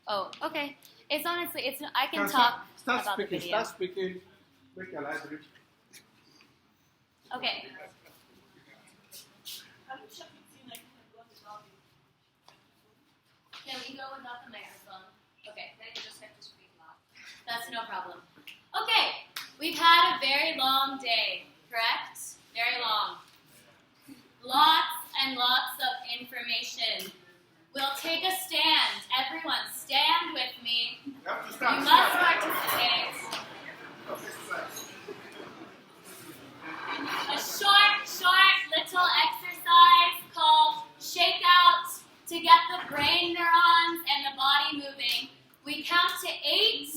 Oh, okay. It's honestly, I can talk about the video. Start speaking. Make your life rich. Okay. Can we go without the microphone? Okay, then you just have to speak loud. That's no problem. Okay, we've had a very long day, correct? Very long. Lots and lots of information. We'll take a stand. Everyone, stand with me. You must participate. A short little exercise called shake out to get the brain neurons and the body moving. We count to 8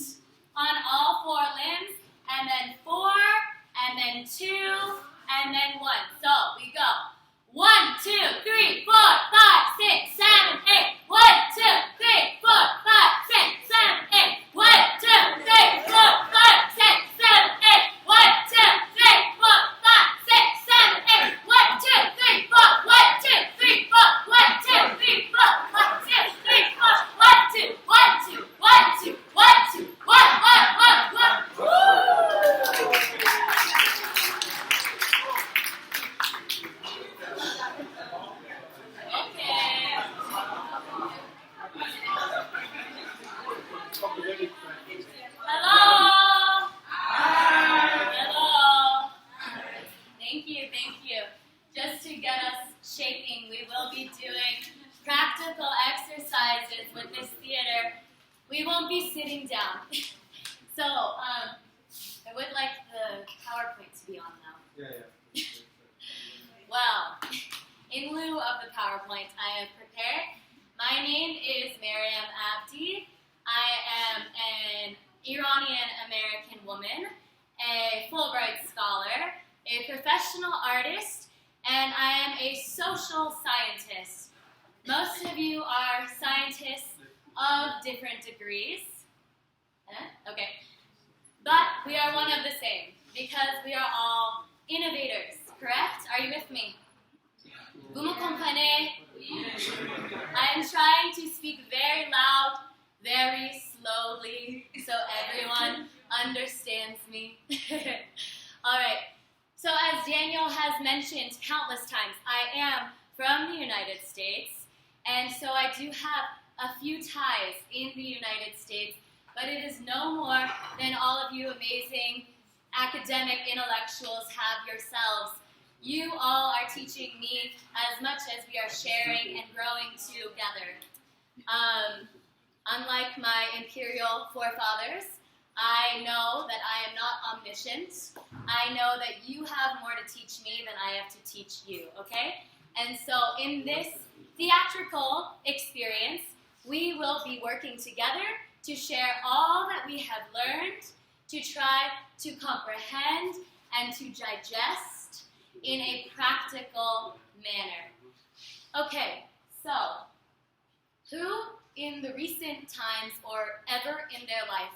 on all 4 limbs, and then 4, and then 2, and then 1. So we go. 1, 2, 3, 4, 5, 6, 7, 8. 1, 2, 3, 4, 5, 6, 7, 8. 1, 2, 3, 4, 5, 6, 7, 8. 1, 2, 3, 4, 5, 6, 7, 8. 1, 2, 3, 4. 1, 2, 3, 4. 1, 2, 3, 4. 1, 2, 3, 4. 1, 2, 1, 2, 1, 2, 1, 2, 1, 1, 1, 1. Woo! Hello. Hello. Thank you. Just to get us shaking, we will be doing practical exercises with this theater. We won't be sitting down. So, I would like the PowerPoint to be on now. Yeah. Well, in lieu of the PowerPoint I have prepared, my name is Mariam Abdi. I am an Iranian-American woman, a Fulbright scholar, a professional artist, and I am a social scientist. Most of you are scientists of different degrees. Okay. But we are one of the same, because we are all innovators, correct? Are you with me? Vous me comprenez? I am trying to speak very loud, very slowly, so everyone understands me. All right. So as Daniel has mentioned countless times, I am from the United States, and so I do have a few ties in the United States, but it is no more than all of you amazing academic intellectuals have yourselves. You all are teaching me as much as we are sharing and growing together. Unlike my imperial forefathers, I know that I am not omniscient. I know that you have more to teach me than I have to teach you, okay? And so in this theatrical experience, we will be working together to share all that we have learned, to try to comprehend and to digest in a practical manner. Okay, so who in the recent times or ever in their life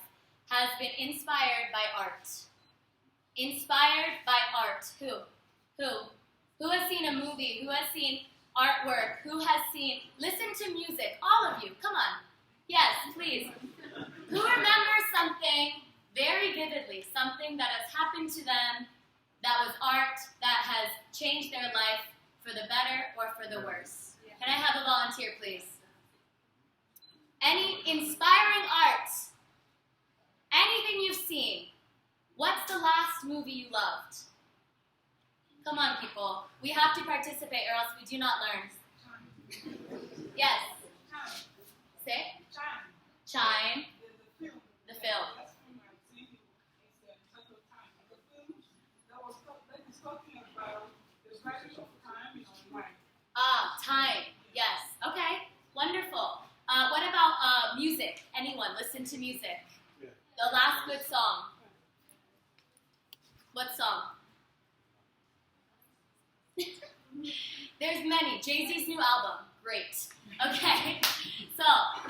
has been inspired by art? Inspired by art. Who? Who has seen a movie? Who has seen artwork? Who has seen, listen to music? All of you, come on. Yes, please. Who remembers something very vividly, something that has happened to them, that was art, that has changed their life for the better or for the worse? Can I have a volunteer, please? Any inspiring art? Anything you've seen? What's the last movie you loved? Come on, people. We have to participate or else we do not learn. Yes. Say? Chime. The film. Ah, time. Yes. Okay. Wonderful. What about music? Anyone listen to music? Yeah. The last good song. What song? There's many. Jay-Z's new album. Great. Okay. So,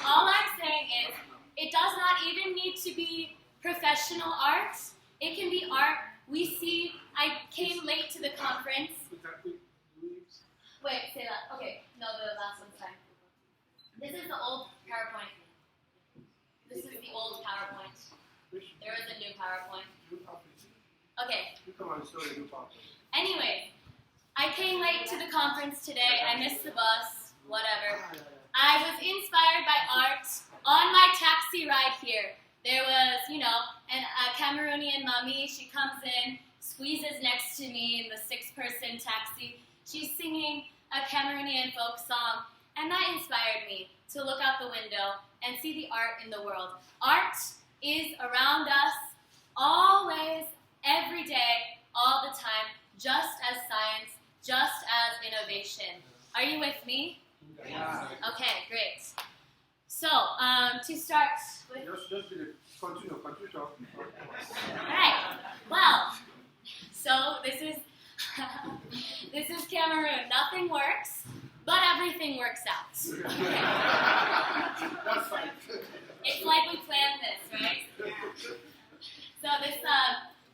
all I'm saying is, it does not even need to be professional art. It can be art we see. I came late to the conference. Wait, say that. Okay, no, the last one's fine. This is the old PowerPoint. This is the old PowerPoint. There is a new PowerPoint. Okay. You come and show the new PowerPoint. Anyway, I came late to the conference today. I missed the bus. Whatever. I was inspired by art on my taxi ride here. There was, a Cameroonian mommy. She comes in, squeezes next to me in the 6-person taxi. She's singing a Cameroonian folk song, and that inspired me to look out the window and see the art in the world. Art is around us always, every day, all the time, just as science, just as innovation. Are you with me? Yeah. Okay, great. So, to start with... Continue. Alright, well, so this is Cameroon. Nothing works, but everything works out. That's fine. It's like we planned this, right? So this,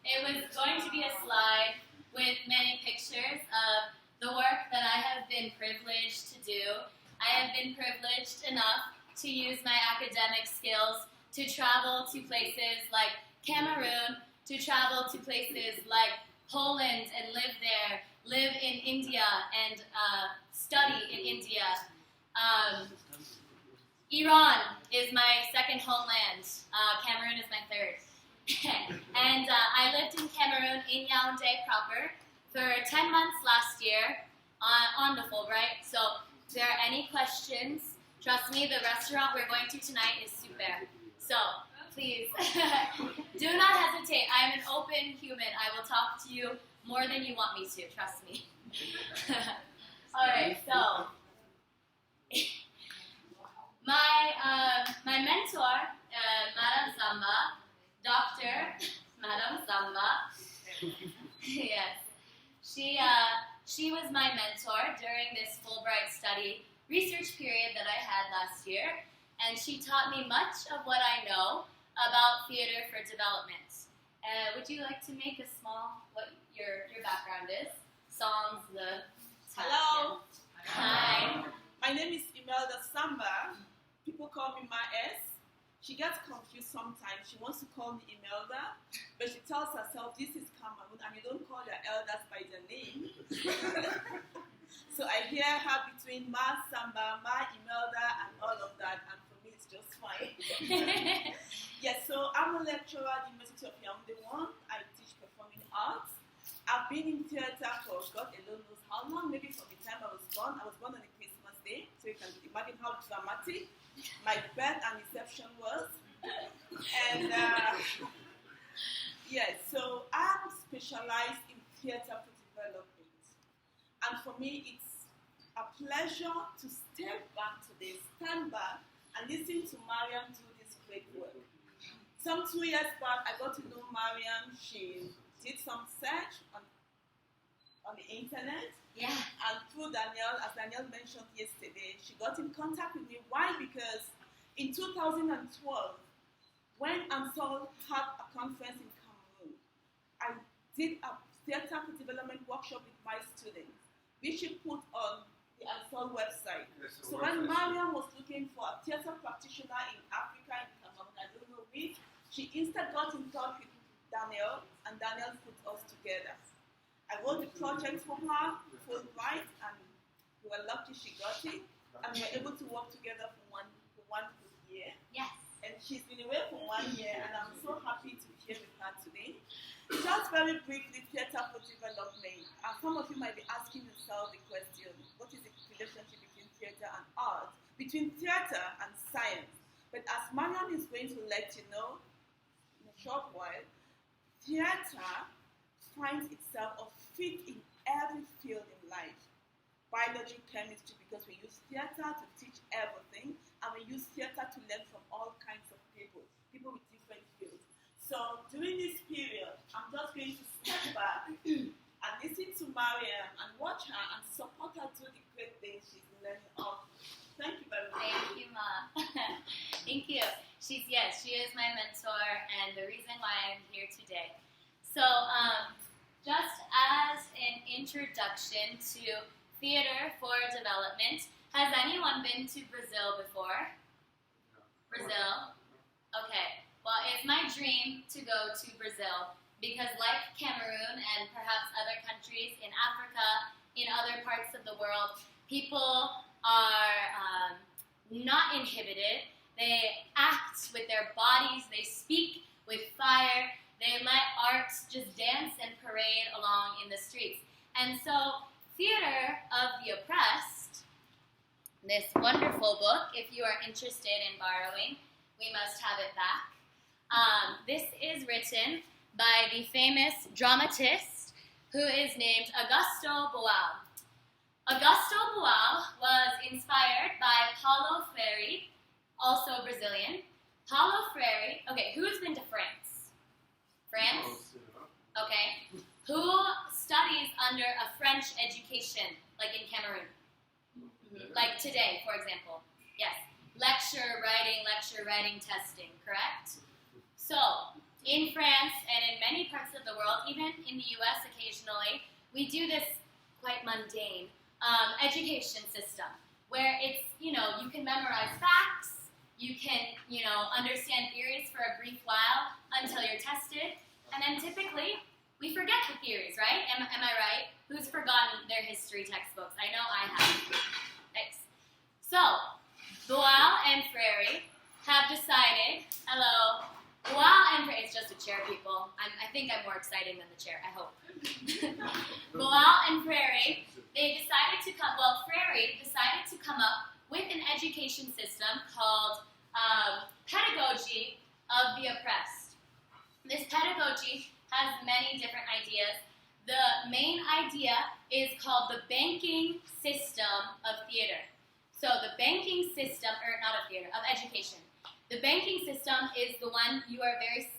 it was going to be a slide with many pictures of the work that I have been privileged to do. I have been privileged enough to use my academic skills to travel to places like Cameroon, to travel to places like Poland and live there, live in India and study in India. Iran is my second homeland. Cameroon is my third. And I lived in Cameroon, in Yaounde proper, for 10 months last year on the Fulbright. So if there are any questions, trust me, the restaurant we're going to tonight is super. So please, do not hesitate. I am an open human. I will talk to you more than you want me to, trust me. All right, so my mentor, Madame Samba, Madame Samba, yes, she was my mentor during this Fulbright study research period that I had last year, and she taught me much of what I know about theater for development. Would you like to make a small, what your background is? Songs, the... Hello. Hi. My name is Imelda Samba. People call me Ma S. She gets confused sometimes. She wants to call me Imelda, but she tells herself, this is Cameroon, and you don't call your elders by their name. So I hear her between Ma Samba, Ma Imelda, and all of that, and for me it's just fine. Yes, so I'm a lecturer at the University of Yaounde 1. I teach performing arts. I've been in theater for God alone knows how long, maybe from the time I was born. I was born on a Christmas day, so you can imagine how dramatic my birth and reception was. And yes, so I'm specialized in theater for development. And for me, it's a pleasure to step back today, stand back, and listen to Mariam do this great work. Some 2 years back, I got to know Mariam. She did some search on the internet. Yeah. And through Danielle, as Danielle mentioned yesterday, she got in contact with me. Why? Because in 2012, when ANSOLE had a conference in Cameroon, I did a theater for development workshop with my students, which she put on the ANSOLE website. Yes, so when Mariam was looking for a theater practitioner in Africa, in Cameroon, I don't know which, she instead got in touch with Danielle, and Danielle put us together. I wrote the project for her, Fulbright, and we were lucky she got it, and we were able to work together for one good year. Yes. And she's been away for 1 year, and I'm so happy to be here with her today. Just very briefly, theater for development. And some of you might be asking yourself the question, what is the relationship between theater and art, between theater and science? But as Mariam is going to let you know in a short while, theater finds itself or fit in every field in life. Biology, chemistry, because we use theater to teach everything, and we use theater to learn from all kinds of people with different fields. So during this period, I'm just going to step back and listen to Mariam and watch her and support her do the great things she's learning of. Thank you very much. Thank you, Ma. Thank you. She is my mentor and the reason why I'm here today. So, just as an introduction to Theater for Development. Has anyone been to Brazil before? Brazil? Okay. Well, it's my dream to go to Brazil because like Cameroon and perhaps other countries in Africa, in other parts of the world, people are not inhibited. They act with their bodies, they speak with fire, they let art just dance and parade along in the streets. And so, Theater of the Oppressed, this wonderful book, if you are interested in borrowing, we must have it back. This is written by the famous dramatist who is named Augusto Boal. Augusto Boal was inspired by Paulo Freire, also Brazilian. Paulo Freire, okay, who's been to France? France? Okay. Who studies under a French education, like in Cameroon? Like today, for example. Yes. Lecture writing, testing, correct? So, in France and in many parts of the world, even in the US occasionally, we do this quite mundane education system where it's, you can memorize facts, you can, understand theories for a brief while until you're tested, and then typically we forget the theories, right? Am I right? Who's forgotten their history textbooks? I know I have. Thanks. So, Boal and Freire have decided, Boal and Freire, it's just a chair, people. I think I'm more exciting than the chair, I hope. Boal and Freire, Freire decided to come up with an education system called Pedagogy of the Oppressed. This pedagogy has many different ideas. The main idea is called the banking system of theater. So the banking system, of education. The banking system is the one you are very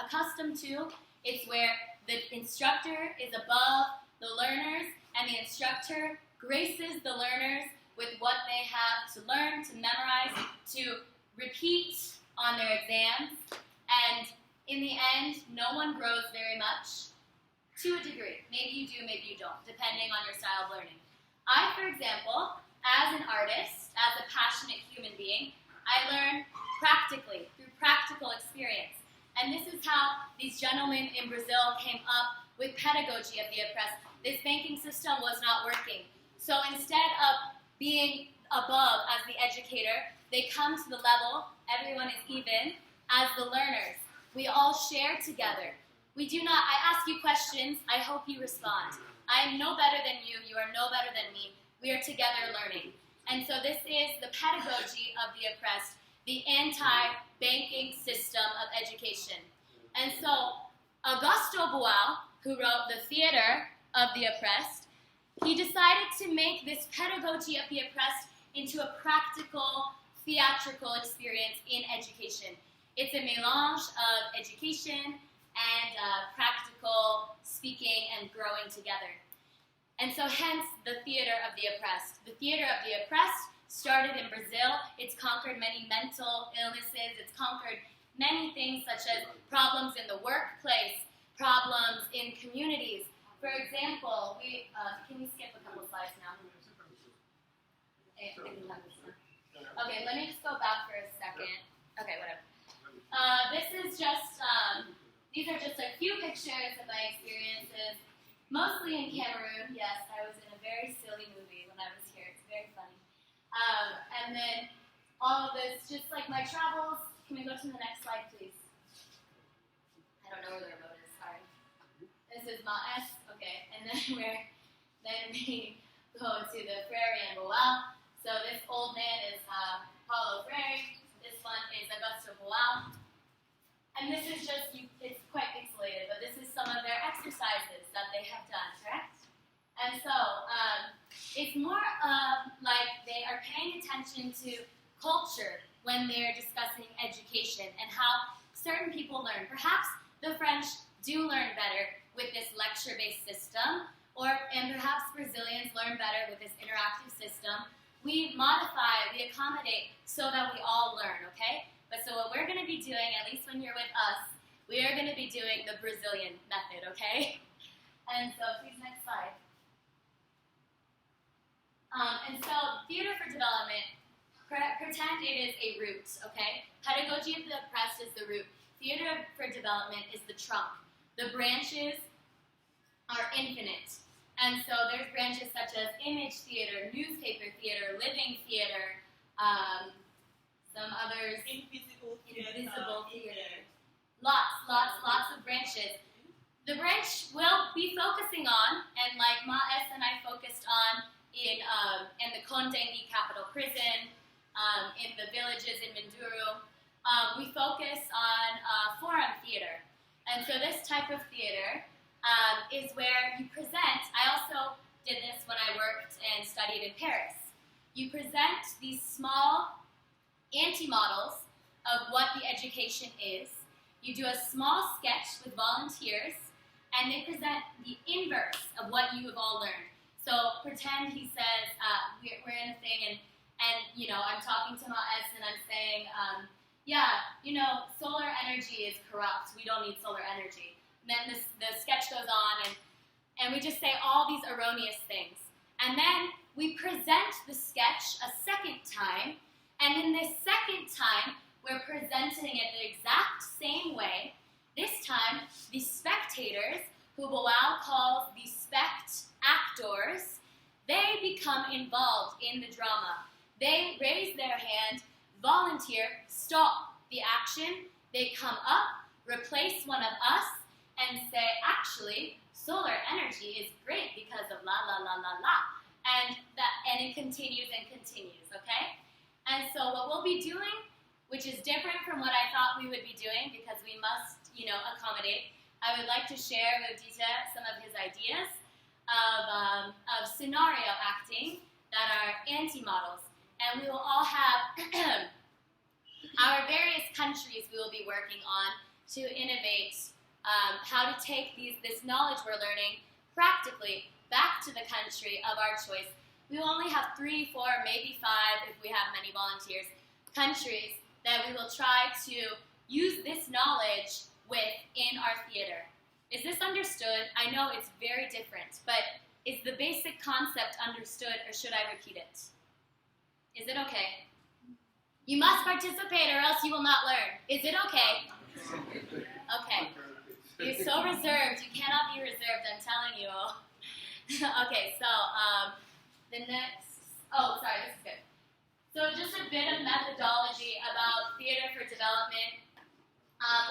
accustomed to. It's where the instructor is above the learners, and the instructor graces the learners with what they have to learn, to memorize, to repeat on their exams. And in the end, no one grows very much, to a degree. Maybe you do, maybe you don't, depending on your style of learning. I, for example, as an artist, as a passionate human being, I learn practically, through practical experience. And this is how these gentlemen in Brazil came up with Pedagogy of the Oppressed. This banking system was not working. So instead of being above as the educator, they come to the level, everyone is even, as the learners. We all share together. I ask you questions, I hope you respond. I am no better than you, you are no better than me. We are together learning. And so this is the pedagogy of the oppressed, the anti-banking system of education. And so Augusto Boal, who wrote The Theater of the Oppressed, he decided to make this pedagogy of the oppressed into a practical, theatrical experience in education. It's a melange of education and practical speaking and growing together. And so hence, the Theater of the Oppressed. The Theater of the Oppressed started in Brazil. It's conquered many mental illnesses. It's conquered many things such as problems in the workplace, problems in communities. For example, can we skip a couple slides now? Okay, let me just go back for a second. Okay, whatever. This is just, these are just a few pictures of my experiences, mostly in Cameroon. Yes, I was in a very silly movie when I was here. It's very funny. And then all of this, just like my travels. Can we go to the next slide, please? I don't know where the remote is, sorry. This is my S, okay, and then we go to the Freire and Boal. So this old man is Paulo Freire. This one is Augusto Boal. And this is just, it's quite pixelated, but this is some of their exercises that they have done, correct? And so it's more like they are paying attention to culture when they're discussing education and how certain people learn. Perhaps the French do learn better with this lecture-based system, and perhaps Brazilians learn better with this interactive system. We modify, we accommodate so that we all learn, okay? But so what we're going to be doing, at least when you're with us, we are going to be doing the Brazilian method, okay? And so please, next slide. And so theater for development, pretend it is a root, okay? Pedagogy of the oppressed is the root. Theater for development is the trunk. The branches are infinite. And so there's branches such as image theater, newspaper theater, living theater, some others, Invisible theater. Lots of branches. The branch we'll be focusing on, and like Maes and I focused on in the Kondengi Capital Prison, in the villages in Minduru, we focus on forum theater. And so this type of theater is where you present. I also did this when I worked and studied in Paris. You present these small anti-models of what the education is. You do a small sketch with volunteers, and they present the inverse of what you have all learned. So pretend he says, we're in a thing, and you know, I'm talking to Maes and I'm saying, yeah, you know, solar energy is corrupt. We don't need solar energy. And then the sketch goes on, and we just say all these erroneous things. And then we present the sketch a second time, and in this second time, we're presenting it the exact same way. This time, the spectators, who Boal calls the spect actors, they become involved in the drama. They raise their hand, volunteer, stop the action. They come up, replace one of us, and say, actually, solar energy is great because of la la la la la. And it continues and continues, okay? And so what we'll be doing, which is different from what I thought we would be doing because we must, you know, accommodate, I would like to share with Dita some of his ideas of scenario acting that are anti-models. And we will all have our various countries we will be working on to innovate how to take this knowledge we're learning practically back to the country of our choice. We will only have 3, 4, maybe 5 if we have many volunteers, countries that we will try to use this knowledge with in our theater. Is this understood? I know it's very different, but is the basic concept understood, or should I repeat it? Is it okay? You must participate or else you will not learn. Is it okay? Okay. You're so reserved. You cannot be reserved, I'm telling you. Okay, so the next... Oh, sorry, this is good. So just a bit of methodology about theater for development.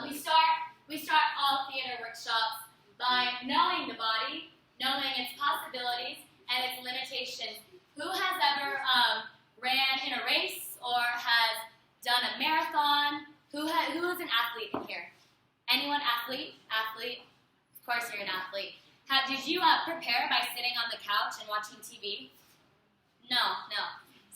We start all theater workshops by knowing the body, knowing its possibilities and its limitations. Who has ever ran in a race or has done a marathon? Who is an athlete in here? Anyone athlete? Athlete? Of course you're an athlete. Did you prepare by sitting on the couch and watching TV? No.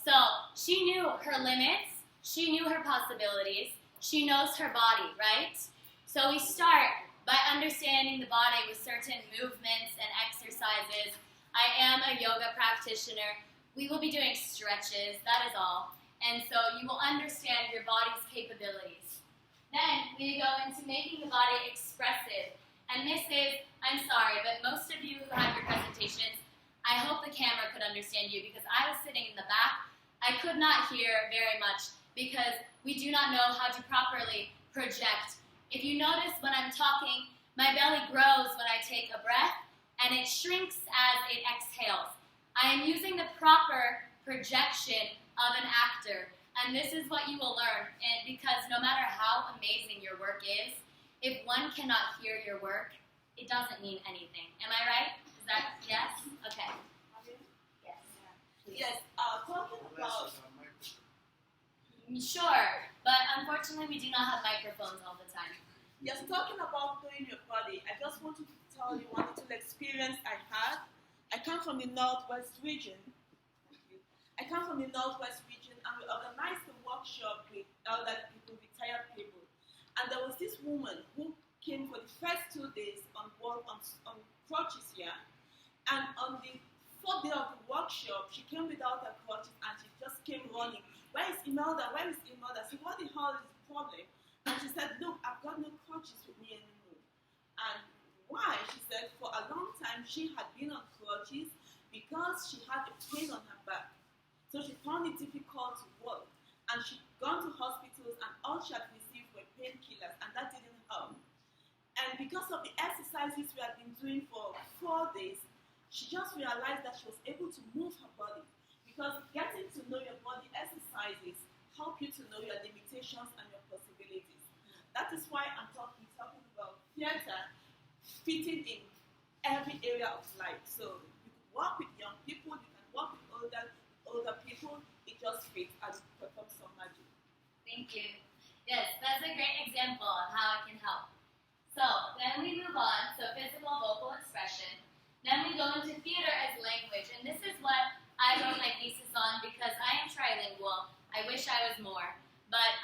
So she knew her limits, she knew her possibilities, she knows her body, right? So we start by understanding the body with certain movements and exercises. I am a yoga practitioner. We will be doing stretches, that is all. And so you will understand your body's capabilities. Then we go into making the body expressive. And this is, I'm sorry, but most of you who had your presentations, I hope the camera could understand you because I was sitting in the back. I could not hear very much because we do not know how to properly project. If you notice when I'm talking, my belly grows when I take a breath and it shrinks as it exhales. I am using the proper projection of an actor, and this is what you will learn. And because no matter how amazing your work is, if one cannot hear your work, it doesn't mean anything. Am I right? Is that yes? Okay. Yes. Yes, talking about... Sure, but unfortunately we do not have microphones all the time. Yes, talking about knowing your body, I just wanted to tell you one little experience I had. I come from the Northwest region. I come from the Northwest region, and we organized a workshop with elder people, retired people. And there was this woman who came for the first 2 days on crutches here. And on the 4th day of the workshop, she came without her crutches and she just came running. Where is Imelda? Where is Imelda? I said, what the hell is the problem? And she said, look, I've got no crutches with me anymore. And why? She said, for a long time she had been on crutches, because she had a pain on her back. So she found it difficult to walk, and she'd gone to hospitals, and all she had received were painkillers, and that didn't help. And because of the exercises we had been doing for 4 days, she just realized that she was able to move her body. Because getting to know your body exercises help you to know your limitations and your possibilities. That is why I'm talking about theater fitting in every area of life. So you can work with young people, you can work with older people, it just fits and performs some magic. Thank you. Yes, that's a great example of how it can help. So then we move on, so physical vocal expression. Then we go into theater as language, and this is what I wrote my thesis on because I am trilingual. I wish I was more. But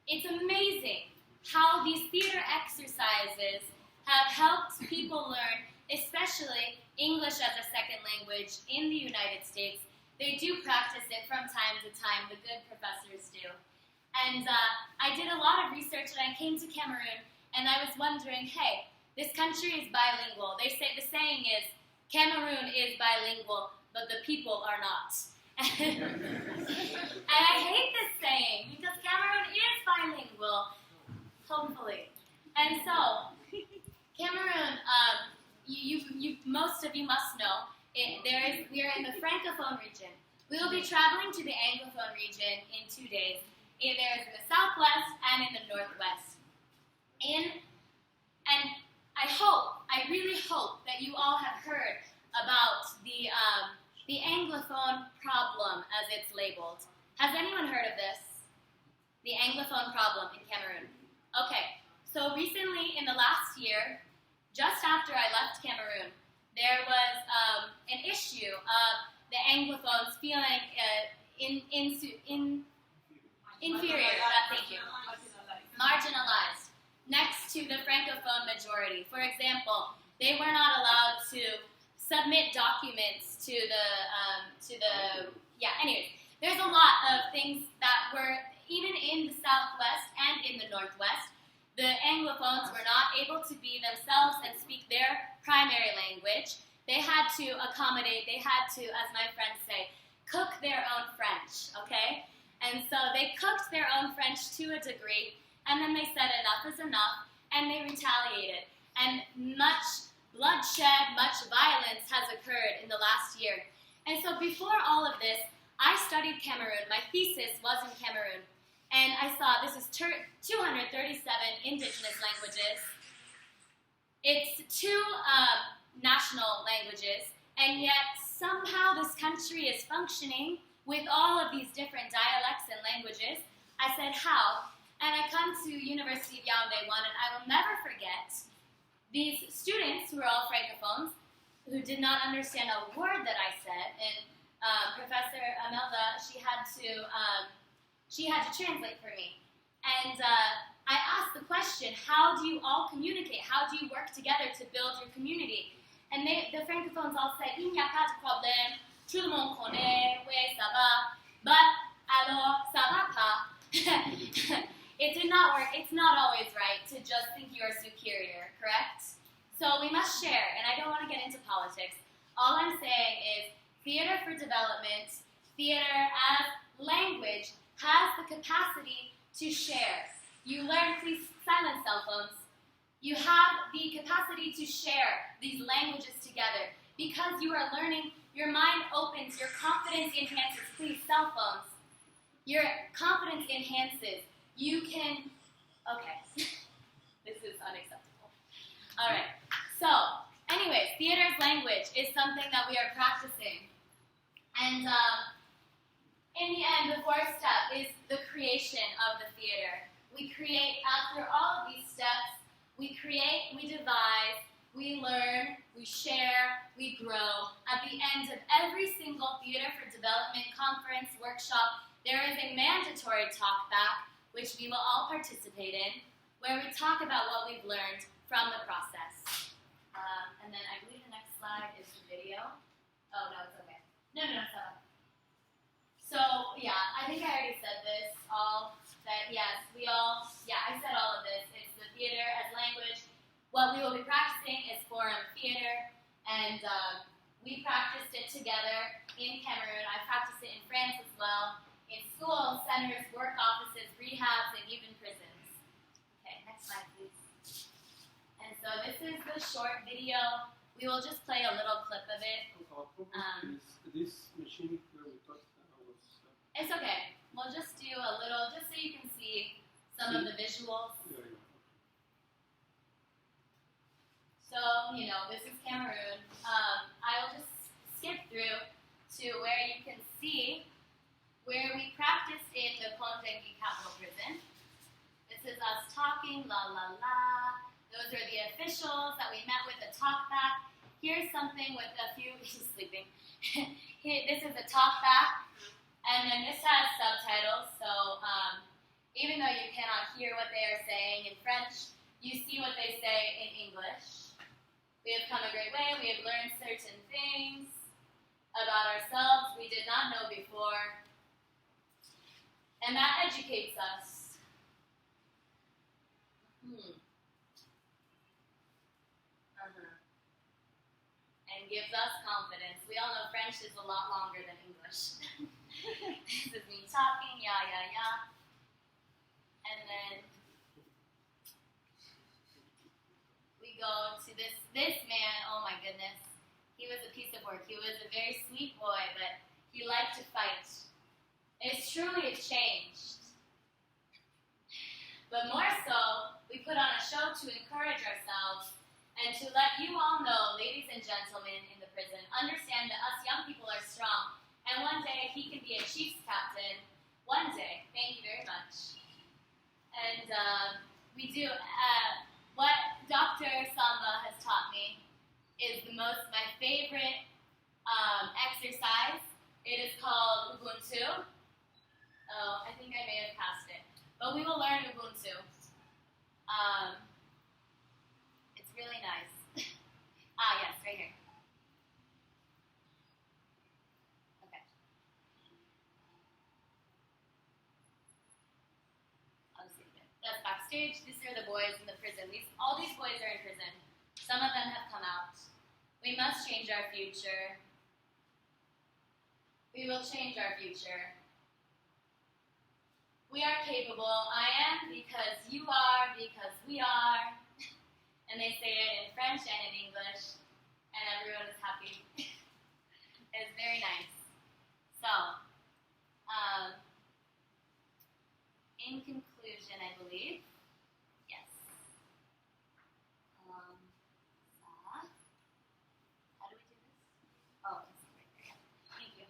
it's amazing how these theater exercises have helped people learn, especially English as a second language in the United States. They do practice it from time to time, the good professors do. And I did a lot of research and I came to Cameroon and I was wondering, hey, this country is bilingual. They say the saying is, Cameroon is bilingual, but the people are not. And I hate this saying because Cameroon is bilingual, hopefully. And so, Cameroon, most of you must know, we are in the Francophone region. We will be traveling to the Anglophone region in 2 days. There is in the southwest and in the northwest. And I really hope that you all have heard about the Anglophone problem, as it's labeled. Has anyone heard of this? The Anglophone problem in Cameroon. Okay, so recently in the last year, just after I left Cameroon, there was an issue of the Anglophones feeling inferior, thank you, marginalized, next to the Francophone majority. For example, they were not allowed to submit documents to anyways, there's a lot of things that were, even in the Southwest and in the Northwest, the Anglophones were not able to be themselves and speak their primary language. They had to accommodate, they had to, as my friends say, cook their own French, okay? And so they cooked their own French to a degree, and then they said enough is enough, and they retaliated. And much bloodshed, much violence has occurred in the last year. And so before all of this, I studied Cameroon. My thesis was in Cameroon. And I saw this is 237 indigenous languages. It's 2 national languages, and yet somehow this country is functioning with all of these different dialects and languages. I said, how? And I come to University of Yaounde one, and I will never forget these students who were all Francophones who did not understand a word that I said, and Professor Amelda, she had to translate for me. And I asked the question, how do you all communicate? How do you work together to build your community? And the Francophones all said, il n'y a pas de problème, tout le monde connaît, oui, ça va, but alors, ça va pas. It did not work. It's not always right to just think you are superior, correct? So we must share, and I don't want to get into politics. All I'm saying is theater for development, theater as language, has the capacity to share. You learn, please silence cell phones. You have the capacity to share these languages together. Because you are learning, your mind opens, your confidence enhances. Please, cell phones. Your confidence enhances. You can, okay, this is unacceptable. All right, so anyways, theater as language is something that we are practicing. And in the end, the 4th step is the creation of the theater. We create, after all of these steps, we create, we devise, we learn, we share, we grow. At the end of every single Theater for Development conference, workshop, there is a mandatory talk back, which we will all participate in, where we talk about what we've learned from the process. And then I believe the next slide is the video. Oh, no, it's okay. No, stop. So, yeah, I think I already said this, I said all of this. It's the theater as language. What we will be practicing is forum theater, and We practiced it together in Cameroon. I practiced it in France as well, in schools, centers, work offices, rehabs, and even prisons. Okay, next slide, please. And so this is the short video. We will just play a little clip of it. Our problem is this machine where we thought was. It's okay. We'll just do a little, just so you can see some of the visuals. Yeah. So, you know, this is Cameroon. I will just skip through to where you can see where we practiced in the Kondengi Capital Prison. This is us talking, la la la. Those are the officials that we met with, the talk back. Here's something with a few, he's sleeping. This is a talk back, and then this has subtitles, so even though you cannot hear what they are saying in French, you see what they say in English. We have come a great way. We have learned certain things about ourselves we did not know before. And that educates us. And gives us confidence. We all know French is a lot longer than English. This is me talking, yeah, yeah, yeah. And then we go to this man, oh my goodness. He was a piece of work. He was a very sweet boy, but he liked to fight. It's truly changed. But more so, we put on a show to encourage ourselves and to let you all know, ladies and gentlemen in the prison, understand that us young people are strong. And one day he can be a chief's captain. One day. Thank you very much. And we do. What Dr. Samba has taught me is my favorite exercise. It is called Ubuntu. Oh, I think I may have passed it. But we will learn Ubuntu. It's really nice. Yes, right here. Okay. I'll just leave it. That's backstage. These are the boys in the prison. All these boys are in prison. Some of them have come out. We must change our future. We will change our future. We are capable. I am because you are, because we are. And they say it in French and in English. And everyone is happy. It's very nice. So, in conclusion, I believe, yes. How do we do this? Oh, it's right there. Thank you.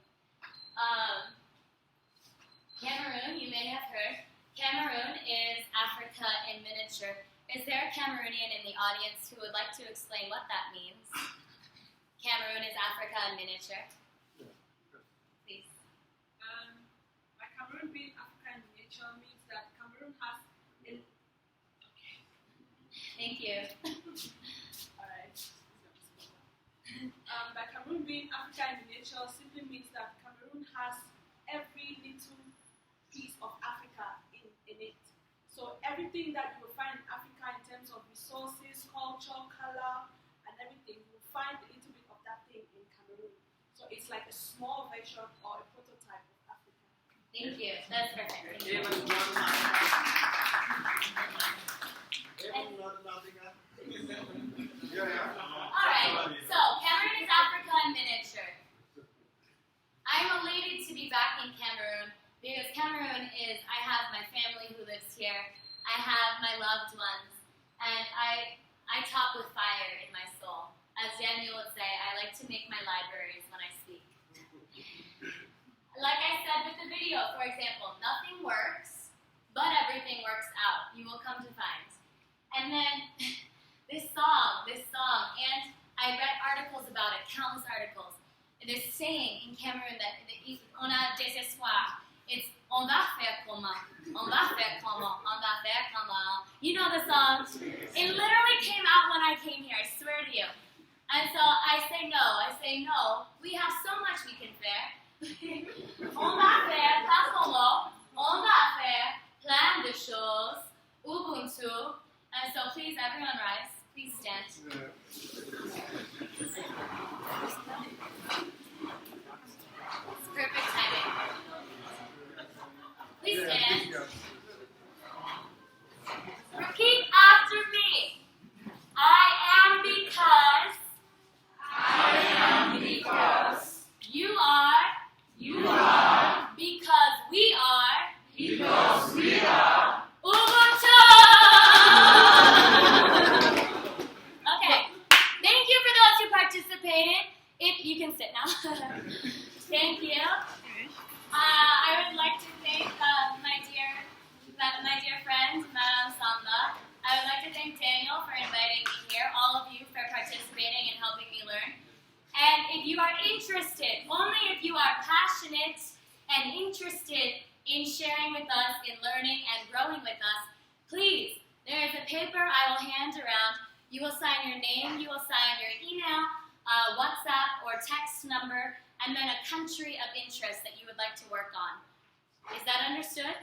Cameroon, you may have heard. Cameroon is Africa in miniature. Is there a Cameroonian in the audience who would like to explain what that means? Cameroon is Africa in miniature. Please. By Cameroon being Africa in miniature means that Cameroon has an... Okay. Thank you. Alright. By Cameroon being Africa in miniature simply means that Cameroon has every little piece of Africa in it. So everything that you will find in Africa in terms of resources, culture, color, and everything, you will find a little bit of that thing in Cameroon. So it's like a small version or a prototype of Africa. Thank you. That's perfect. Thank you. Alright, so Cameroon is Africa in miniature. I'm elated to be back in Cameroon because Cameroon is, I have my family who lives here, I have my loved ones, and I talk with fire in my soul. As Daniel would say, I like to make my libraries when I speak. Like I said with the video, for example, nothing works, but everything works out. You will come to find. And then this song, and I read articles about it, countless articles. And they're saying in Cameroon that on a désespoir. It's on va faire comment, on va faire comment, on va faire comment. You know the song. It literally came out when I came here, I swear to you. And so I say no. We have so much we can faire. On va faire, pas comment, on va faire plein de choses, Ubuntu. And so please, everyone rise. Please stand. and interested in sharing with us, in learning and growing with us, please, there is a paper I will hand around. You will sign your name, you will sign your email, WhatsApp or text number, and then a country of interest that you would like to work on. Is that understood?